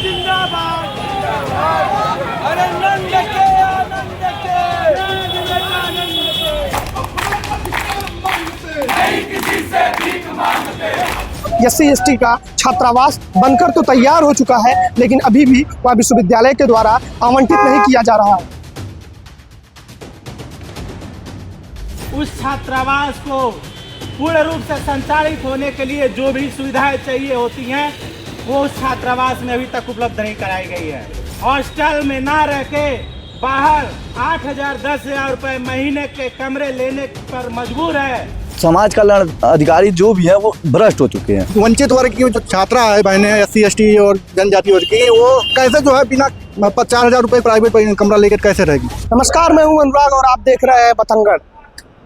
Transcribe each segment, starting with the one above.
जिंदाबाद जिंदाबाद। अरे नंद के आनंद के आनंद के नहीं किसी से भीख मांगते। SC/ST का छात्रावास बनकर तो तैयार हो चुका है, लेकिन अभी भी वह विश्वविद्यालय के द्वारा आवंटित नहीं किया जा रहा है। उस छात्रावास को पूर्ण रूप से संचालित होने के लिए जो भी सुविधाएं चाहिए होती हैं वो उस छात्रावास में अभी तक उपलब्ध नहीं कराई गई है। हॉस्टल में ना रह के बाहर 8,000 10,000 रुपए महीने के कमरे लेने पर मजबूर है। समाज कल्याण अधिकारी जो भी है वो भ्रष्ट हो चुके हैं। वंचित वर्ग की जो छात्रा है बहनें SC/ST और जनजाति वर्ग की, वो कैसे जो है बिना 4,000 रुपए प्राइवेट कमरा लेकर कैसे रहेगी। नमस्कार, मैं हूं अनुराग और आप देख रहे हैं बतंगड़।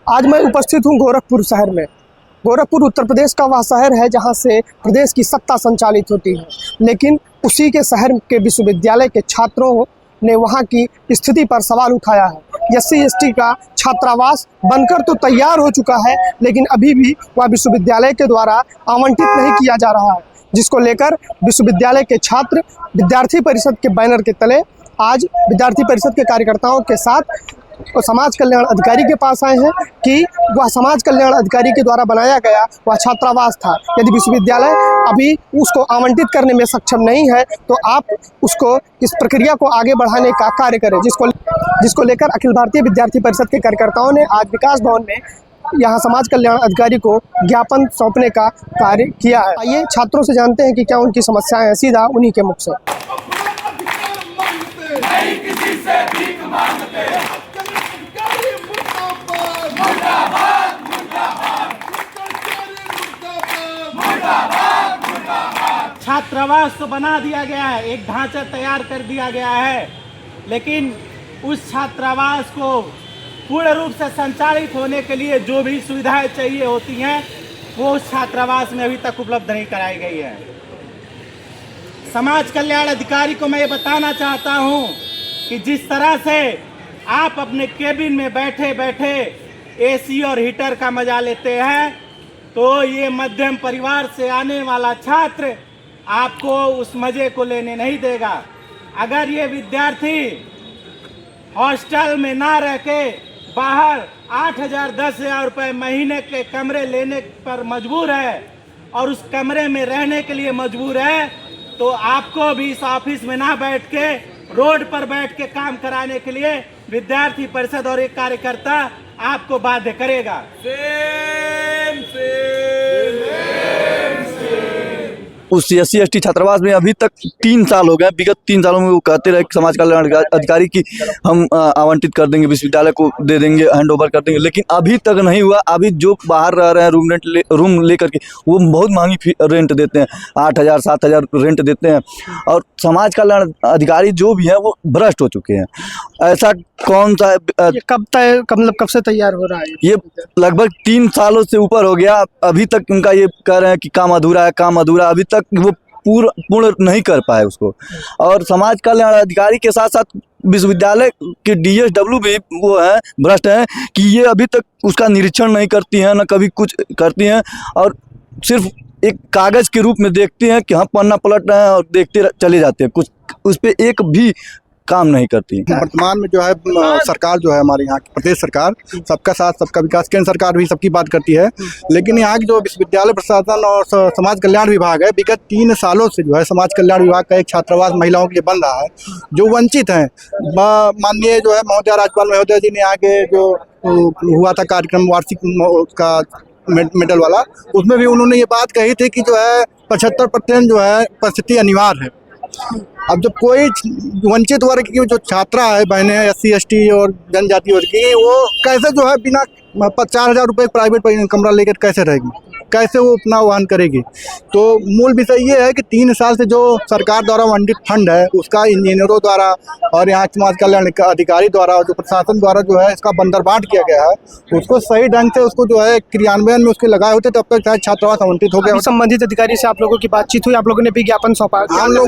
आज मैं उपस्थित हूं गोरखपुर शहर में। गोरखपुर उत्तर प्रदेश का वह शहर है जहां से प्रदेश की सत्ता संचालित होती है, लेकिन उसी के शहर के विश्वविद्यालय के छात्रों ने वहां की स्थिति पर सवाल उठाया है। SC/ST का छात्रावास बनकर तो तैयार हो चुका है, लेकिन अभी भी वह विश्वविद्यालय के द्वारा आवंटित नहीं किया जा रहा है, जिसको लेकर विश्वविद्यालय के छात्र विद्यार्थी परिषद के बैनर के तले आज विद्यार्थी परिषद के कार्यकर्ताओं के साथ समाज कल्याण अधिकारी के पास आए हैं कि वह समाज कल्याण अधिकारी के द्वारा बनाया गया वह छात्रावास था। यदि विश्वविद्यालय अभी उसको आवंटित करने में सक्षम नहीं है तो आप उसको इस प्रक्रिया को आगे बढ़ाने का कार्य करें, जिसको लेकर अखिल भारतीय विद्यार्थी परिषद के कार्यकर्ताओं ने आज विकास भवन में यहाँ समाज कल्याण अधिकारी को ज्ञापन सौंपने का कार्य किया है। आइए छात्रों से जानते हैं कि क्या उनकी समस्याएं हैं, सीधा उन्हीं के मुख से। नहीं किसी से भीख मांगते। मुर्दाबाद मुर्दाबाद मुर्दाबाद मुर्दाबाद। छात्रावास तो बना दिया गया है, एक ढांचा तैयार कर दिया गया है, लेकिन उस छात्रावास को पूर्ण रूप से संचालित होने के लिए जो भी सुविधाएं चाहिए होती हैं वो उस छात्रावास में अभी तक उपलब्ध नहीं कराई गई है। समाज कल्याण अधिकारी को मैं ये बताना चाहता हूं कि जिस तरह से आप अपने केबिन में बैठे बैठे AC और हीटर का मजा लेते हैं, तो ये मध्यम परिवार से आने वाला छात्र आपको उस मजे को लेने नहीं देगा। अगर ये विद्यार्थी हॉस्टल में ना रह के बाहर 8,000 10,000 रुपए महीने के कमरे लेने पर मजबूर है और उस कमरे में रहने के लिए मजबूर है, तो आपको भी इस ऑफिस में ना बैठ के रोड पर बैठ के काम कराने के लिए विद्यार्थी परिषद और एक कार्यकर्ता आपको बाध्य करेगा। उस SC/ST छात्रावास में अभी तक 3 साल हो गए। विगत 3 सालों में वो कहते रहे समाज कल्याण अधिकारी की हम आवंटित कर देंगे, विश्वविद्यालय को दे देंगे, हैंड ओवर कर देंगे, लेकिन अभी तक नहीं हुआ। अभी जो बाहर रह रहे हैं रूम लेकर के वो बहुत महंगी रेंट देते हैं, 8,000 7,000 रेंट देते हैं। और समाज कल्याण अधिकारी जो भी है वो भ्रष्ट हो चुके हैं। ऐसा कौन सा कब से तैयार हो रहा है? ये लगभग 3 सालों से ऊपर हो गया। अभी तक उनका ये कह रहे हैं कि काम अधूरा है, काम अधूरा, अभी तक वो पूर्ण नहीं कर पाए उसको। और समाज कल्याण अधिकारी के साथ साथ विश्वविद्यालय के DSW भी वो है भ्रष्ट है कि ये अभी तक उसका निरीक्षण नहीं करती हैं, ना कभी कुछ करती हैं, और सिर्फ एक कागज के रूप में देखते हैं कि हाँ पन्ना पलट रहे हैं और देखते चले जाते हैं, कुछ उस पर एक भी काम नहीं करती। वर्तमान में जो है सरकार जो है हमारे यहाँ की प्रदेश सरकार सबका साथ सबका विकास, केंद्र सरकार भी सबकी बात करती है, लेकिन यहाँ की जो विश्वविद्यालय प्रशासन और समाज कल्याण विभाग है, विगत 3 सालों से जो है समाज कल्याण विभाग का एक छात्रावास महिलाओं के लिए बन रहा है जो वंचित हैं। माननीय जो है महोदय राज्यपाल महोदय जी ने यहाँ के जो हुआ था कार्यक्रम वार्षिक का मेडल वाला, उसमें भी उन्होंने ये बात कही थी कि जो है 75% जो है उपस्थिति अनिवार्य है। अब जब कोई वंचित वर्ग की जो छात्रा है बहनें SC/ST और जनजाति वर्ग की, वो कैसे जो है बिना 4,000 रुपए प्राइवेट कमरा लेकर कैसे रहेगी, कैसे वो अपना वहन करेगी। तो मूल विषय ये है कि 3 साल से जो सरकार द्वारा आवंटित फंड है उसका इंजीनियरों द्वारा और यहाँ समाज कल्याण अधिकारी द्वारा और जो प्रशासन द्वारा जो है इसका बंदरबाट किया गया है, उसको सही ढंग से उसको जो है क्रियान्वयन में उसके लगाए होते तब तक शायद छात्रावास आवंटित हो गया। संबंधित अधिकारी से आप लोगों की बातचीत हुई, आप लोगों ने भी ज्ञापन सौंपा? हम लोग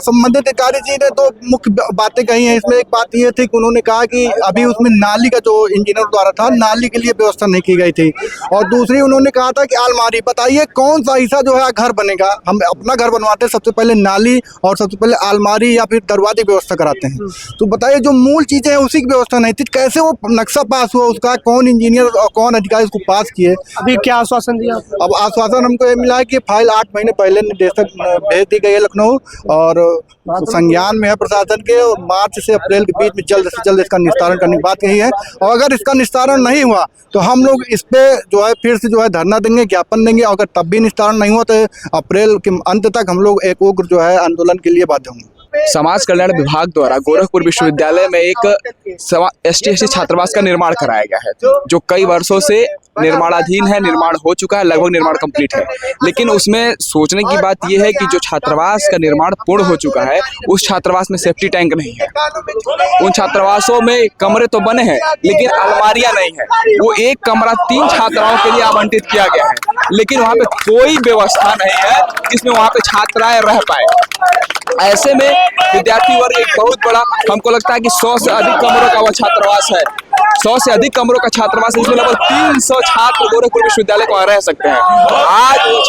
संबंधित अधिकारी जी ने तो मुख्य बातें कही हैं। इसमें एक बात ये थी कि उन्होंने कहा कि अभी उसमें नाली का जो इंजीनियर द्वारा था, नाली के लिए व्यवस्था नहीं की गई थी, और दूसरी उन्होंने कहा था कि अलमारी, बताइए कौन सा ऐसा जो है घर बनेगा। हम अपना घर बनवाते हैं, सबसे पहले नाली और सबसे पहले अलमारी या फिर दरवाजे की व्यवस्था कराते हैं। तो बताइए जो मूल चीज़ें हैं उसी की व्यवस्था नहीं थी, कैसे वो नक्शा पास हुआ, उसका कौन इंजीनियर और कौन अधिकारी उसको पास किए। अभी क्या आश्वासन दिया आपने? अब आश्वासन हमको ये मिला है कि फाइल 8 महीने पहले निदेशक भेज दी गई है लखनऊ, और संज्ञान में है प्रशासन के, और मार्च से अप्रैल के बीच में जल्द से जल्द इसका निस्तारण करने की बात कही है। और अगर इसका निस्तारण नहीं हुआ तो हम लोग इस पे जो है फिर से जो है धरना देंगे, ज्ञापन देंगे, और अगर तब भी निस्तारण नहीं हुआ तो अप्रैल के अंत तक हम लोग एक उग्र जो है आंदोलन के लिए बाध्य होंगे। समाज कल्याण विभाग द्वारा गोरखपुर विश्वविद्यालय में एक ST/SC छात्रावास का निर्माण कराया गया है, जो कई वर्षों से निर्माणाधीन है, निर्माण हो चुका है, लगभग निर्माण कंप्लीट है। लेकिन उसमें सोचने की बात यह है कि जो छात्रावास का निर्माण पूर्ण हो चुका है, उस छात्रावास में सेफ्टी टैंक नहीं है। उन छात्रावासों में कमरे तो बने हैं लेकिन अलमारियां नहीं है। वो एक कमरा 3 छात्राओं के लिए आवंटित किया गया है, लेकिन वहाँ पे कोई व्यवस्था नहीं है जिसमें वहाँ पे छात्राएं रह पाए। ऐसे में विद्यार्थी वर्ग एक बहुत बड़ा, हमको लगता है कि 100 से अधिक कमरों का वह छात्रावास है। 100 से अधिक कमरों का छात्रावास है, इसमें लगभग 300 छात्र गोरखपुर विश्वविद्यालय को रह सकते हैं। आज वो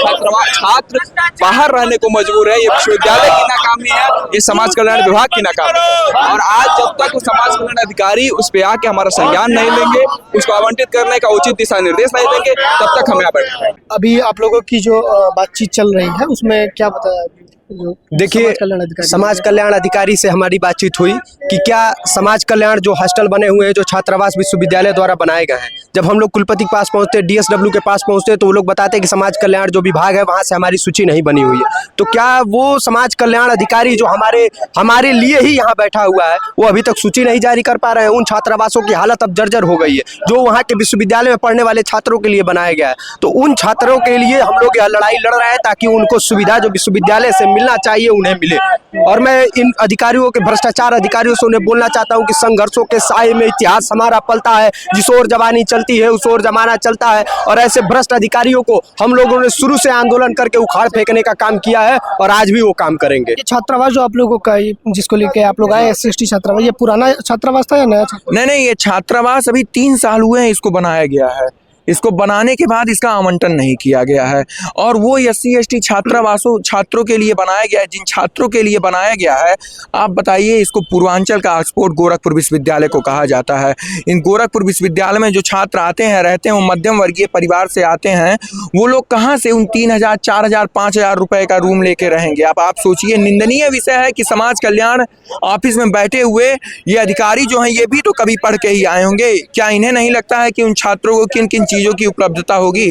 छात्र बाहर रहने को मजबूर है। ये विश्वविद्यालय की नाकामी है, ये समाज कल्याण विभाग की नाकामी है। और आज जब तक वो समाज कल्याण अधिकारी उस पे आके हमारा संज्ञान नहीं लेंगे, उसको आवंटित करने का उचित दिशा निर्देश नहीं देंगे, तब तक हम यहाँ बैठे रहेंगे। अभी आप लोगों की जो बातचीत चल रही है उसमें क्या बताया? देखिए, समाज कल्याण अधिकारी से हमारी बातचीत हुई कि क्या समाज कल्याण जो हॉस्टल बने हुए हैं, जो छात्रावास विश्वविद्यालय द्वारा बनाए गए हैं, जब हम लोग कुलपति के पास पहुंचते, DSW के पास पहुंचते, तो वो लोग बताते हैं कि समाज कल्याण जो विभाग है वहां से हमारी सूची नहीं बनी हुई है। तो क्या वो समाज कल्याण अधिकारी जो हमारे लिए ही यहाँ बैठा हुआ है, वो अभी तक सूची नहीं जारी कर पा रहे हैं? उन छात्रावासों की हालत अब जर्जर हो गई है, जो वहाँ के विश्वविद्यालय में पढ़ने वाले छात्रों के लिए बनाया गया है। तो उन छात्रों के लिए हम लोग यह लड़ाई लड़ रहे हैं ताकि उनको सुविधा जो विश्वविद्यालय से मिलना चाहिए उन्हें मिले। और मैं इन अधिकारियों के, भ्रष्टाचार अधिकारियों से उन्हें बोलना चाहता हूं कि संघर्षों के साए में इतिहास हमारा पलता है, जिस ओर जवानी चलती है उस ओर जमाना चलता है। और ऐसे भ्रष्ट अधिकारियों को हम लोगों ने शुरू से आंदोलन करके उखाड़ फेंकने का काम किया है और आज भी वो काम करेंगे। ये छात्रावास जो आप लोगों का, जिसको लेके आप लोग आए SC/ST छात्रावास, ये पुराना छात्रावास था या नया छात्रावास? नहीं, ये छात्रावास अभी 3 साल हुए हैं इसको बनाया गया है। इसको बनाने के बाद इसका आवंटन नहीं किया गया है, और वो SC/ST छात्रावासों छात्रों के लिए बनाया गया है। जिन छात्रों के लिए बनाया गया है, आप बताइए, इसको पूर्वांचल का ऑक्सफोर्ड गोरखपुर विश्वविद्यालय को कहा जाता है। इन गोरखपुर विश्वविद्यालय में जो छात्र आते हैं, रहते हैं, वो मध्यम वर्गीय परिवार से आते हैं। वो लोग कहाँ से उन 3,000, 4,000, 5,000 रुपये का रूम लेके रहेंगे? आप सोचिए। निंदनीय विषय है कि समाज कल्याण ऑफिस में बैठे हुए ये अधिकारी जो हैं, ये भी तो कभी पढ़ के ही आए होंगे। क्या इन्हें नहीं लगता है कि उन छात्रों को किन किन चीज़ों की उपलब्धता होगी?